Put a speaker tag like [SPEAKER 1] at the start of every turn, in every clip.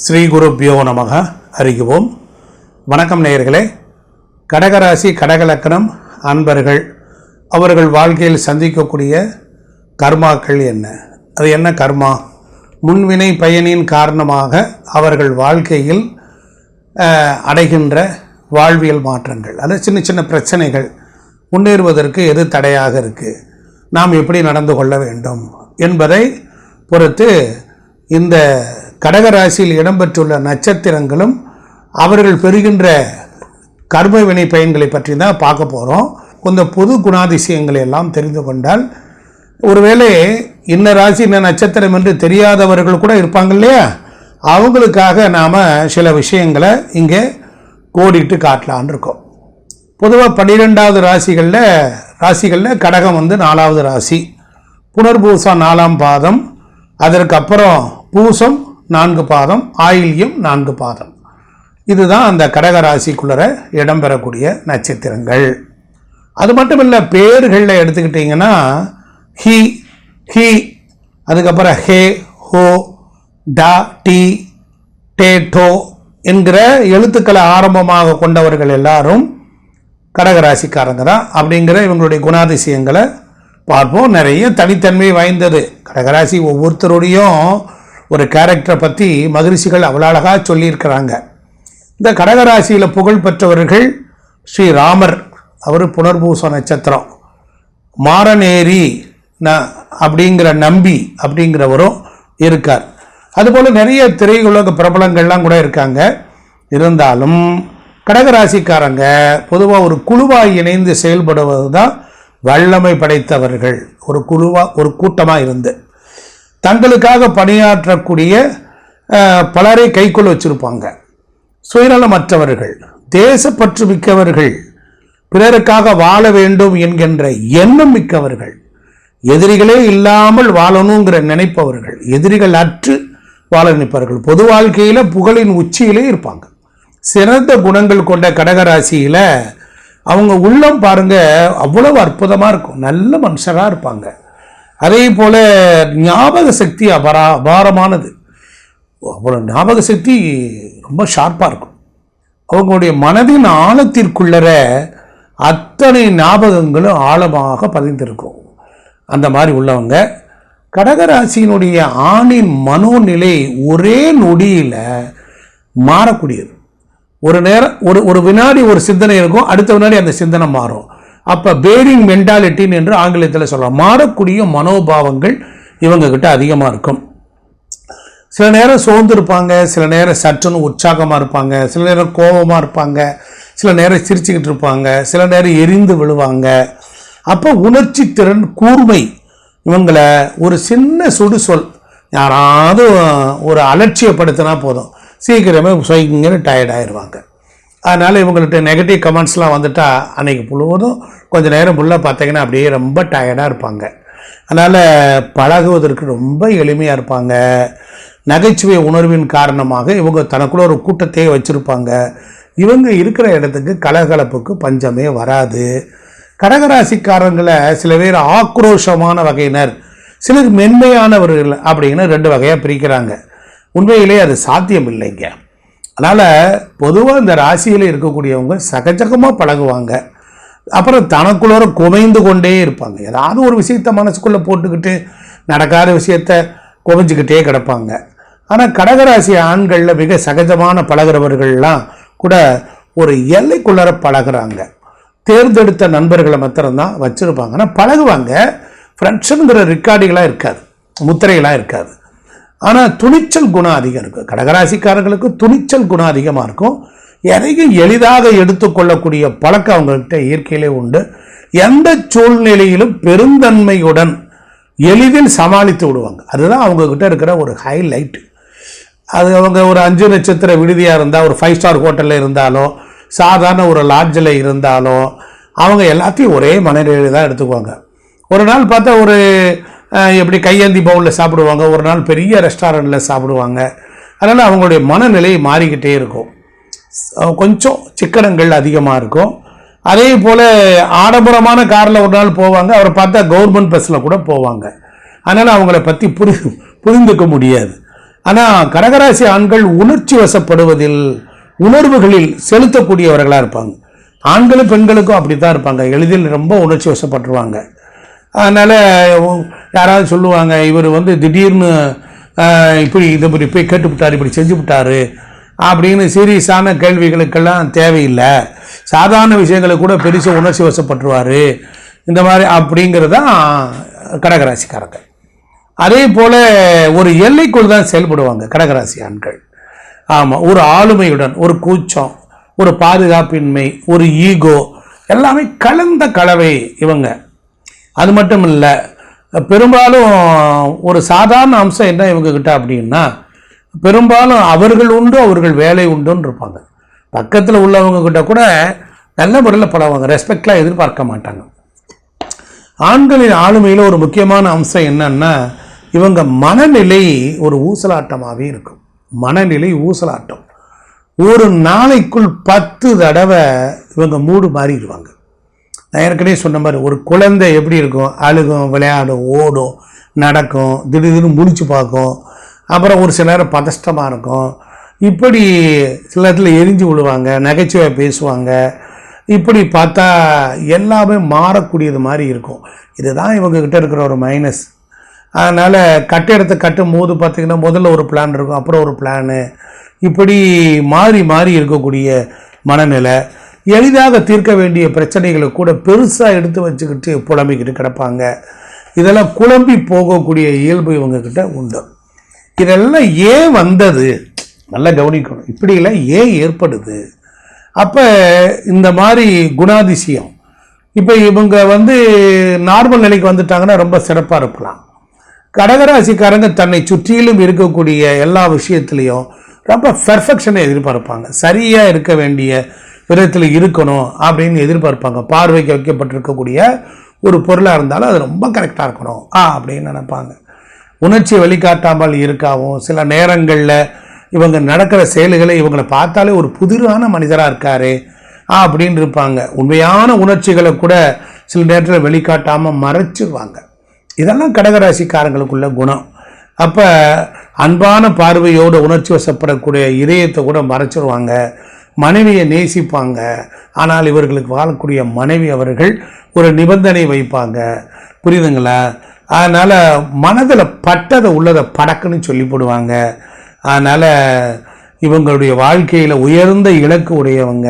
[SPEAKER 1] ஸ்ரீ குருப்யோ நமக. அறிகுவோம். வணக்கம் நேயர்களே. கடகராசி கடகலக்கணம் அன்பர்கள் அவர்கள் வாழ்க்கையில் சந்திக்கக்கூடிய கர்மாக்கள் என்ன? அது என்ன கர்மா? முன்வினை பயனின் காரணமாக அவர்கள் வாழ்க்கையில் அடைகின்ற வாழ்வியல் மாற்றங்கள், அது சின்ன சின்ன பிரச்சனைகள், முன்னேறுவதற்கு எது தடையாக இருக்குது, நாம் எப்படி நடந்து கொள்ள வேண்டும் என்பதை பொறுத்து இந்த கடகராசியில் இடம்பெற்றுள்ள நட்சத்திரங்களும் அவர்கள் பெறுகின்ற கர்ம வினை பயன்களை பற்றி தான் பார்க்க போகிறோம். இந்த பொது குணாதிசயங்களை எல்லாம் தெரிந்து கொண்டால், ஒருவேளை இன்ன ராசி இன்ன நட்சத்திரம் என்று தெரியாதவர்கள் கூட இருப்பாங்க இல்லையா, அவங்களுக்காக நாம் சில விஷயங்களை இங்கே கோடிட்டு காட்டலான் இருக்கோம். பொதுவாக 12வது ராசிகளில் கடகம் 4வது ராசி, புனர்பூசம் 4ஆம் பாதம், அதற்கு அப்புறம் பூசம் 4 பாதம், ஆயில்யம் 4 பாதம். இதுதான் அந்த கடகராசிக்குள்ளர இடம்பெறக்கூடிய நட்சத்திரங்கள். அது மட்டும் இல்லை, பேர்களில் எடுத்துக்கிட்டிங்கன்னா ஹி, ஹி, அதுக்கப்புறம் ஹே, ஹோ, டா, டி, டே, டோ என்கிற எழுத்துக்களை ஆரம்பமாக கொண்டவர்கள் எல்லாரும் கடகராசிக்காரங்க தான். அப்படிங்கிற இவங்களுடைய குணாதிசயங்களை பார்ப்போம். நிறைய தனித்தன்மை வாய்ந்தது கடகராசி. ஒவ்வொருத்தருடையும் ஒரு கேரக்டரை பற்றி மகரிஷிகள் அவ்வளோ அழகாக சொல்லியிருக்கிறாங்க. இந்த கடகராசியில் புகழ் பெற்றவர்கள் ஸ்ரீராமர், அவர் புனர்பூச நட்சத்திரம். மாரநேரி அப்படிங்கிற நம்பி அப்படிங்கிறவரும் இருக்கார். அதுபோல் நிறைய திரையுலக பிரபலங்கள்லாம் கூட இருக்காங்க. இருந்தாலும் கடகராசிக்காரங்க பொதுவாக ஒரு குழுவாக இணைந்து செயல்படுவது தான் வல்லமை படைத்தவர்கள். ஒரு கூட்டமாக இருந்து தங்களுக்காக பணியாற்றக்கூடிய பலரை கைக்குள் வச்சிருப்பாங்க. சுயநலமற்றவர்கள், தேசப்பற்று மிக்கவர்கள், பிறருக்காக வாழ வேண்டும் என்கின்ற எண்ணம் மிக்கவர்கள், எதிரிகளே இல்லாமல் வாழணுங்கிற நினைப்பவர்கள், எதிரிகள் அற்று வாழ நினைப்பவர்கள், பொது வாழ்க்கையில் புகழின் உச்சியிலே இருப்பாங்க. சிறந்த குணங்கள் கொண்ட கடகராசியில் அவங்க உள்ளம் பாருங்க அவ்வளவு அற்புதமாக இருக்கும். நல்ல மனுஷராக இருப்பாங்க. அதே போல் ஞாபக சக்தி அபாரமானது. அவ்வளோ ஞாபக சக்தி ரொம்ப ஷார்ப்பாக இருக்கும். அவங்களுடைய மனதின் ஆழத்திற்குள்ளர அத்தனை ஞாபகங்களும் ஆழமாக பதிந்திருக்கும். அந்த மாதிரி உள்ளவங்க கடகராசியினுடைய ஆணின் மனோநிலை ஒரே நொடியில் மாறக்கூடியது. ஒரு நேரம் ஒரு வினாடி ஒரு சிந்தனை இருக்கும், அடுத்த வினாடி அந்த சிந்தனை மாறும். அப்போ பேரிங் மென்டாலிட்டின்னு என்று ஆங்கிலத்தில் சொல்லலாம். மாறக்கூடிய மனோபாவங்கள் இவங்ககிட்ட அதிகமாக இருக்கும். சில நேரம் சோர்ந்து இருப்பாங்க, சில நேரம் சற்றுன்னு உற்சாகமாக இருப்பாங்க, சில நேரம் கோபமாக இருப்பாங்க, சில நேரம் சிரிச்சுக்கிட்டு இருப்பாங்க, சில நேரம் எரிந்து விழுவாங்க. அப்போ உணர்ச்சி திறன் கூர்மை இவங்களை ஒரு சின்ன சுடுசொல், யாராவது ஒரு அலட்சியப்படுத்தினா போதும், சீக்கிரமே சொய்ங்கன்னு டயர்டாகிடுவாங்க. அதனால் இவங்கள்ட்ட நெகட்டிவ் கமெண்ட்ஸ்லாம் வந்துட்டால் அன்றைக்கி முழுவதும் கொஞ்சம் நேரம் ஃபுல்லாக பார்த்தீங்கன்னா அப்படியே ரொம்ப டயர்டாக இருப்பாங்க. அதனால் பழகுவதற்கு ரொம்ப எளிமையாக இருப்பாங்க. நகைச்சுவை உணர்வின் காரணமாக இவங்க தனக்குள்ள ஒரு கூட்டத்தையே வச்சுருப்பாங்க. இவங்க இருக்கிற இடத்துக்கு கலகலப்புக்கு பஞ்சமே வராது. கடகராசிக்காரங்களை சில பேர் ஆக்ரோஷமான வகையினர், சிலர் மென்மையானவர்கள் அப்படின்னு 2 வகையாக பிரிக்கிறாங்க. உண்மையிலே அது சாத்தியம் இல்லைங்க. அதனால் பொதுவாக இந்த ராசியில் இருக்கக்கூடியவங்க சகஜகமாக பழகுவாங்க. அப்புறம் தனக்குள்ளே குமைந்து கொண்டே இருப்பாங்க. ஏதாவது ஒரு விஷயத்தை மனசுக்குள்ளே போட்டுக்கிட்டு நடக்காத விஷயத்தை குமைஞ்சிக்கிட்டே கிடப்பாங்க. ஆனால் கடகராசி ஆண்களில் மிக சகஜமான பழகிறவர்கள்லாம் கூட ஒரு எல்லைக்குள்ளர பழகிறாங்க. தேர்ந்தெடுத்த நண்பர்களை மாத்திரம்தான் வச்சுருப்பாங்க. ஆனால் பழகுவாங்க. ஃப்ரெண்ட்ஸுங்கிற ரெக்கார்டுகளாக இருக்காது, முத்திரைகளாக இருக்காது. ஆனால் துணிச்சல் குணம் அதிகம் இருக்கும். கடகராசிக்காரர்களுக்கு துணிச்சல் குணம் அதிகமாக இருக்கும். எதையும் எளிதாக எடுத்துக்கொள்ளக்கூடிய பழக்கம் அவங்கள்ட்ட இயற்கையிலே உண்டு. எந்த சூழ்நிலையிலும் பெருந்தன்மையுடன் எளிதில் சமாளித்து விடுவாங்க. அதுதான் அவங்கக்கிட்ட இருக்கிற ஒரு ஹைலைட்டு. அது அவங்க ஒரு 5 நட்சத்திர விடுதியாக இருந்தால், ஒரு 5 ஸ்டார் ஹோட்டலில் இருந்தாலும், சாதாரண ஒரு லாட்ஜில் இருந்தாலும் அவங்க எல்லாத்தையும் ஒரே மனநிலையில் தான் எடுத்துக்குவாங்க. ஒரு நாள் பார்த்தா ஒரு எப்படி கையேந்தி பவுலில் சாப்பிடுவாங்க, ஒரு நாள் பெரிய ரெஸ்டாரண்ட்டில் சாப்பிடுவாங்க. அதனால் அவங்களுடைய மனநிலை மாறிக்கிட்டே இருக்கும். கொஞ்சம் சிக்கனங்கள் அதிகமாக இருக்கும். அதே போல் ஆடம்பரமான காரில் ஒரு நாள் போவாங்க, அவரை பார்த்தா கவர்மெண்ட் பஸ்ஸில் கூட போவாங்க. அதனால் அவங்கள பற்றி புரிந்துக்க முடியாது. ஆனால் கடகராசி ஆண்கள் உணர்ச்சி வசப்படுவதில் உணர்வுகளில் செலுத்தக்கூடியவர்களாக இருப்பாங்க. ஆண்களும் பெண்களுக்கும் அப்படி தான் இருப்பாங்க, எளிதில் ரொம்ப உணர்ச்சி வசப்பட்டுருவாங்க. அதனால் யாராவது சொல்லுவாங்க, இவர் திடீர்னு இப்படி இதை இப்படி போய் கேட்டுவிட்டார், இப்படி செஞ்சு விட்டார் அப்படின்னு சீரியஸான கேள்விகளுக்கெல்லாம் தேவையில்லை. சாதாரண விஷயங்களை கூட பெருசாக உணர்ச்சி வசப்பட்டுருவார் இந்த மாதிரி அப்படிங்கிறதான் கடகராசிக்காரங்க. அதே போல் ஒரு எல்லைக்குள் தான் செயல்படுவாங்க கடகராசி ஆண்கள். ஆமாம், ஒரு ஆளுமையுடன், ஒரு கூச்சம், ஒரு பாதுகாப்பின்மை, ஒரு ஈகோ எல்லாமே கலந்த கலவை இவங்க. அது மட்டும் இல்லை, பெரும்பாலும் ஒரு சாதாரண அம்சம் என்ன இவங்கக்கிட்ட அப்படின்னா, பெரும்பாலும் அவர்கள் உண்டு அவர்கள் வேலை உண்டுன்னு இருப்பாங்க. பக்கத்தில் உள்ளவங்க கிட்ட கூட நல்ல முறையில் பழகுவாங்க, ரெஸ்பெக்ட்லாம் எதிர்பார்க்க மாட்டாங்க. ஆண்களின் ஆளுமையில் ஒரு முக்கியமான அம்சம் என்னன்னா, இவங்க மனநிலை ஒரு ஊசலாட்டமாகவே இருக்கும். மனநிலை ஊசலாட்டம். ஒரு நாளைக்குள் 10 தடவை இவங்க மூடு மாறிடுவாங்க. நான் ஏற்கனவே சொன்ன மாதிரி ஒரு குழந்தை எப்படி இருக்கும், அழுகும், விளையாடும், ஓடும், நடக்கும், திடீர்னு முடிச்சு பார்க்கும், அப்புறம் ஒரு சில நேரம் பதஷ்டமாக இருக்கும், இப்படி சில இடத்துல எரிஞ்சு விழுவாங்க, நகைச்சுவை பேசுவாங்க. இப்படி பார்த்தா எல்லாமே மாறக்கூடியது மாதிரி இருக்கும். இதுதான் இவங்ககிட்ட இருக்கிற ஒரு மைனஸ். அதனால் கட்டிடத்தை கட்டும் போது பார்த்திங்கன்னா முதல்ல ஒரு பிளான் இருக்கும், அப்புறம் ஒரு பிளானு, இப்படி மாறி மாறி இருக்கக்கூடிய மனநிலை. எளிதாக தீர்க்க வேண்டிய பிரச்சனைகளை கூட பெருசாக எடுத்து வச்சுக்கிட்டு புலம்பிக்கிட்டு கிடப்பாங்க. இதெல்லாம் குழம்பி போகக்கூடிய இயல்பு இவங்கக்கிட்ட உண்டு. இதெல்லாம் ஏன் வந்தது நல்லா கவனிக்கணும். இப்படியெல்லாம் ஏன் ஏற்படுது? அப்போ இந்த மாதிரி குணாதிசயம் இப்போ இவங்க நார்மல் நிலைக்கு வந்துட்டாங்கன்னா ரொம்ப சிறப்பாக இருக்கலாம். கடகராசிக்காரங்க தன்னை சுற்றிலும் இருக்கக்கூடிய எல்லா விஷயத்துலையும் ரொம்ப பெர்ஃபெக்ஷனை எதிர்பார்ப்பாங்க. சரியாக இருக்க வேண்டிய விதத்தில் இருக்கணும் அப்படின்னு எதிர்பார்ப்பாங்க. பார்வைக்கு வைக்கப்பட்டிருக்கக்கூடிய ஒரு பொருளாக இருந்தாலும் அது ரொம்ப கரெக்டாக இருக்கணும் அப்படின்னு நினைப்பாங்க. உணர்ச்சி வெளிக்காட்டாமல் இருக்காவும் சில நேரங்களில் இவங்க நடக்கிற செயல்களை இவங்களை பார்த்தாலே ஒரு புதிரான மனிதராக இருக்காரு அப்படின்னு இருப்பாங்க. உண்மையான உணர்ச்சிகளை கூட சில நேரத்தில் வெளிக்காட்டாமல் மறைச்சிடுவாங்க. இதெல்லாம் கடகராசிக்காரங்களுக்குள்ள குணம். அப்போ அன்பான பார்வையோடு உணர்ச்சி வசப்படக்கூடிய இதயத்தை கூட மறைச்சிடுவாங்க. மனைவியை நேசிப்பாங்க. ஆனால் இவர்களுக்கு வாழக்கூடிய மனைவி அவர்கள் ஒரு நிபந்தனை வைப்பாங்க. புரியுதுங்களா? அதனால் மனதில் பட்டதை உள்ளதை படக்குன்னு சொல்லி போடுவாங்க. அதனால் இவங்களுடைய வாழ்க்கையில் உயர்ந்த இலக்கு உடையவங்க.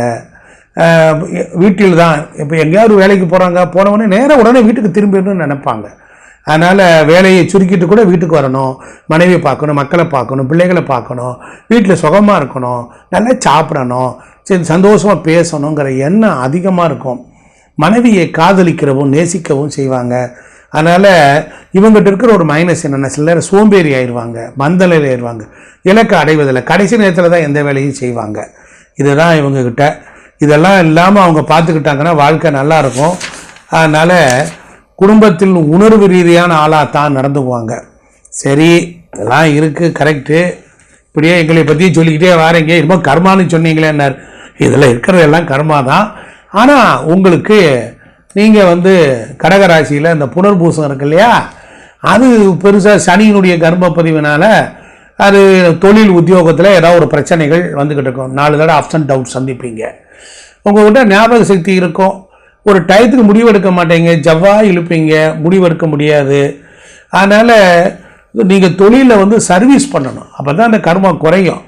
[SPEAKER 1] வீட்டில் தான் இப்போ எங்கேயாவது வேலைக்கு போகிறாங்க, போனவொடனே நேராக உடனே வீட்டுக்கு திரும்பிடணும்னு நினைப்பாங்க. அதனால் வேலையை சுருக்கிட்டு கூட வீட்டுக்கு வரணும், மனைவியை பார்க்கணும், மக்களை பார்க்கணும், பிள்ளைகளை பார்க்கணும், வீட்டில் சுகமாக இருக்கணும், நல்லா சாப்பிடணும், சரி சந்தோஷமாக பேசணுங்கிற எண்ணம் அதிகமாக இருக்கும். மனைவியை காதலிக்கிறவும் நேசிக்கவும் செய்வாங்க. அதனால் இவங்ககிட்ட இருக்கிற ஒரு மைனஸ் என்னென்னா, சில நேரம் சோம்பேறி ஆயிடுவாங்க, மந்தநிலை ஆயிடுவாங்க, இலக்கை அடைவதில்லை, கடைசி நேரத்தில் தான் எந்த வேலையும் செய்வாங்க. இதுதான் இவங்கக்கிட்ட. இதெல்லாம் இல்லாமல் அவங்க பார்த்துக்கிட்டாங்கன்னா வாழ்க்கை நல்லாயிருக்கும். அதனால் குடும்பத்தில் உணர்வு ரீதியான ஆளாக தான் நடந்துக்குவாங்க. சரி, இதெல்லாம் இருக்குது, கரெக்டு. இப்படியே எங்களை பற்றி சொல்லிக்கிட்டே வாரீங்க, இப்போ கர்மான்னு சொன்னீங்களேன்னார். இதில் இருக்கிறதெல்லாம் கர்மா தான். ஆனால் உங்களுக்கு நீங்கள் கடகராசியில் இந்த புனர்பூசம் இருக்கு இல்லையா, அது பெருசாக சனியினுடைய கர்மப்பதிவினால் அது தொழில் உத்தியோகத்தில் ஏதாவது ஒரு பிரச்சனைகள் வந்துக்கிட்டு இருக்கும். 4 தடவை அப்ஸ் அண்ட் டவுன் சந்திப்பீங்க. உங்கள்கிட்ட ஞாபக சக்தி இருக்கும், ஒரு டயத்துக்கு முடிவெடுக்க மாட்டீங்க, ஜவ்வாக இழுப்பீங்க, முடிவெடுக்க முடியாது. அதனால் நீங்கள் தொழிலில் சர்வீஸ் பண்ணணும். அப்போ தான் அந்த கர்மா குறையும்.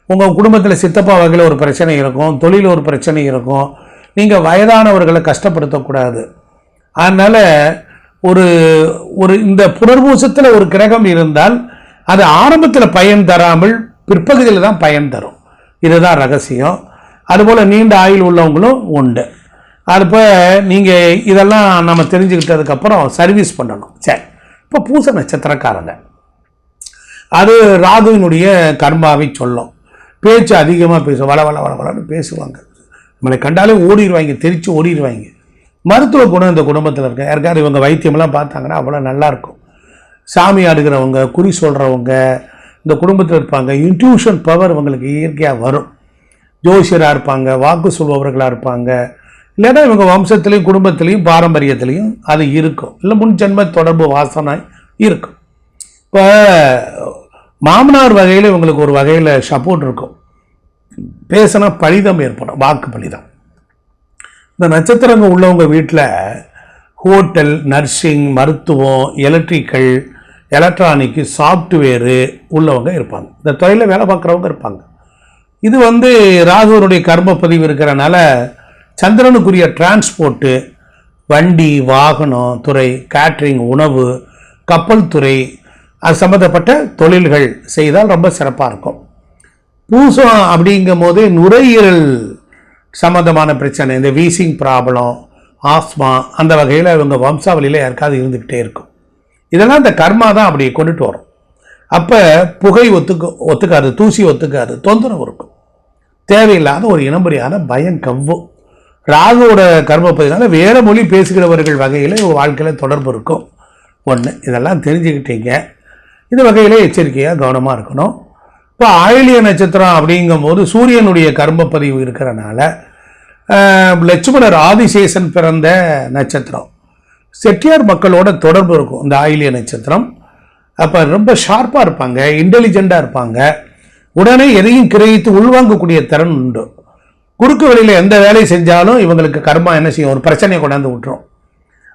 [SPEAKER 1] உங்கள் குடும்பத்தில் சித்தப்பா வகையில் ஒரு பிரச்சனை இருக்கும், தொழில் ஒரு பிரச்சனை இருக்கும். நீங்கள் வயதானவர்களை கஷ்டப்படுத்தக்கூடாது. அதனால் ஒரு ஒரு இந்த புனர்பூசத்தில் ஒரு கிரகம் இருந்தால் அது ஆரம்பத்தில் பயன் தராமல் பிற்பகுதியில் தான் பயன் தரும். இதுதான் ரகசியம். அதுபோல் நீண்ட ஆயுள் உள்ளவங்களும் உண்டு. அதுப்போ நீங்கள் இதெல்லாம் நம்ம தெரிஞ்சுக்கிட்டதுக்கப்புறம் சர்வீஸ் பண்ணணும். சரி, இப்போ பூச நட்சத்திரக்காரங்க, அது ராகுவினுடைய கர்மாவை சொல்லும். பேச்சு அதிகமாக பேசும், வள வள வள வளன்னு பேசுவாங்க. நம்மளை கண்டாலே ஓடிடுவாங்க, தெரித்து ஓடிடுவாங்க. மருத்துவ குணம் இந்த குடும்பத்தில் இருக்க யாருக்காவது இவங்க வைத்தியமெல்லாம் பார்த்தாங்கன்னா அவ்வளோ நல்லாயிருக்கும். சாமி ஆடுகிறவங்க, குறி சொல்கிறவங்க இந்த குடும்பத்தில் இருப்பாங்க. இன்ட்யூஷன் பவர் இவங்களுக்கு இயற்கையாக வரும். ஜோசியராக இருப்பாங்க, வாக்கு சொல்பவர்களாக இருப்பாங்க. இல்லைன்னா இவங்க வம்சத்துலேயும் குடும்பத்துலேயும் பாரம்பரியத்துலேயும் அது இருக்கும். இல்லை முன் ஜென்ம தொடர்பு வாசனை இருக்கும். இப்போ மாமனார் வகையில் இவங்களுக்கு ஒரு வகையில் சப்போர்ட் இருக்கும். பேசினா பலிதம் ஏற்படும், வாக்கு பலிதம். இந்த நட்சத்திரங்கள் உள்ளவங்க வீட்டில் ஹோட்டல், நர்சிங், மருத்துவம், எலக்ட்ரிக்கல், எலக்ட்ரானிக்கு, சாஃப்ட்வேரு உள்ளவங்க இருப்பாங்க. இந்த துறையில் வேலை பார்க்குறவங்க இருப்பாங்க. இது ராகுவனுடைய கர்ம பதிவு இருக்கிறனால சந்திரனுக்குரிய டிரான்ஸ்போர்ட்டு, வண்டி, வாகனம் துறை, கேட்ரிங், உணவு, கப்பல் துறை, அது சம்மந்தப்பட்ட தொழில்கள் செய்தால் ரொம்ப சிறப்பாக இருக்கும். பூசம் அப்படிங்கும் போது நுரையீரல் சம்மந்தமான பிரச்சனை, இந்த வீசிங் ப்ராப்ளம், ஆஸ்மா, அந்த வகையில் இவங்க வம்சாவளியில் யாருக்காவது இருந்துக்கிட்டே இருக்கும். இதெல்லாம் இந்த கர்மா தான் அப்படி கொண்டுட்டு வரும். அப்போ புகை ஒத்துக்காது, தூசி ஒத்துக்காது, தொந்தரவு இருக்கும். தேவையில்லாத ஒரு இனம்புரியான பயம் கவ்வும். ராகுவோட கர்மப்பதினால வேறு மொழி பேசுகிறவர்கள் வகையில் இவங்க வாழ்க்கையில் தொடர்பு இருக்கும். ஒன்று, இதெல்லாம் தெரிஞ்சுக்கிட்டீங்க. இந்த வகையில் எச்சரிக்கையாக கவனமாக இருக்கணும். இப்போ ஆயிலிய நட்சத்திரம் அப்படிங்கும்போது சூரியனுடைய கர்மப்பதிவு இருக்கிறனால லட்சுமணர் ஆதிசேஷன் பிறந்த நட்சத்திரம். செட்டியார் மக்களோட தொடர்பு இருக்கும் இந்த ஆயிலிய நட்சத்திரம். அப்போ ரொம்ப ஷார்ப்பாக இருப்பாங்க, இன்டெலிஜெண்ட்டாக இருப்பாங்க. உடனே எதையும் கிரகித்து உள்வாங்கக்கூடிய திறன் உண்டு. குறுக்கு வழியில் எந்த வேலையை செஞ்சாலும் இவங்களுக்கு கர்மா என்ன செய்யும், ஒரு பிரச்சனையை கொண்டாந்து விட்டுரும்.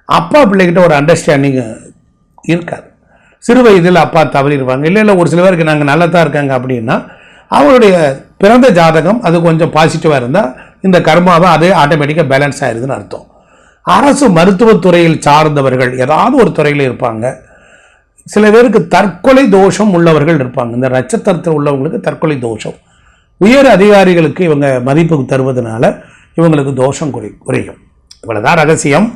[SPEAKER 1] அப்பா பிள்ளைகிட்ட ஒரு அண்டர்ஸ்டாண்டிங் இருக்காது. சிறு வயதில் அப்பா தவறிடுவாங்க. இல்லை ஒரு சில பேருக்கு நாங்கள் நல்லா தான் இருக்காங்க அப்படின்னா அவருடைய பிறந்த ஜாதகம் அது கொஞ்சம் பாசிட்டிவாக இருந்தால் இந்த கர்மாவை அதே ஆட்டோமேட்டிக்காக பேலன்ஸ் ஆயிடுதுன்னு அர்த்தம். அரசு மருத்துவத்துறையில் சார்ந்தவர்கள் ஏதாவது ஒரு துறையில் இருப்பாங்க. சில பேருக்கு தற்கொலை தோஷம் உள்ளவர்கள் இருப்பாங்க. இந்த நட்சத்திரத்தில் உள்ளவங்களுக்கு தற்கொலை தோஷம். உயர் அதிகாரிகளுக்கு இவங்க மதிப்பு தருவதனால இவங்களுக்கு தோஷம் குறையும். இவ்வளோதான் ரகசியம்.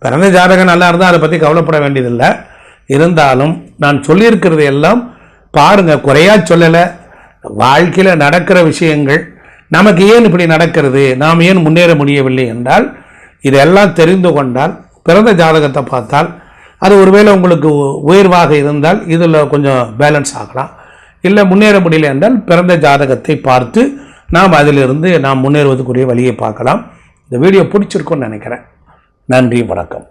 [SPEAKER 1] பிறந்த ஜாதகம் நல்லா இருந்தால் அதை பற்றி கவலைப்பட வேண்டியதில்லை. இருந்தாலும் நான் சொல்லியிருக்கிறது எல்லாம் பாருங்கள், குறையா சொல்லலை. வாழ்க்கையில் நடக்கிற விஷயங்கள் நமக்கு ஏன் இப்படி நடக்கிறது, நாம் ஏன் முன்னேற முடியவில்லை என்றால் இதெல்லாம் தெரிந்து கொண்டால், பிறந்த ஜாதகத்தை பார்த்தால் அது ஒருவேளை உங்களுக்கு உயர்வாக இருந்தால் இதில் கொஞ்சம் பேலன்ஸ் ஆகலாம். இல்லை முன்னேற முடியல என்றால் பிறந்த ஜாதகத்தை பார்த்து நாம் அதிலிருந்து நாம் முன்னேறுவதற்குரிய வழியை பார்க்கலாம். இந்த வீடியோ பிடிச்சிருக்குன்னு நினைக்கிறேன். நன்றி, வணக்கம்.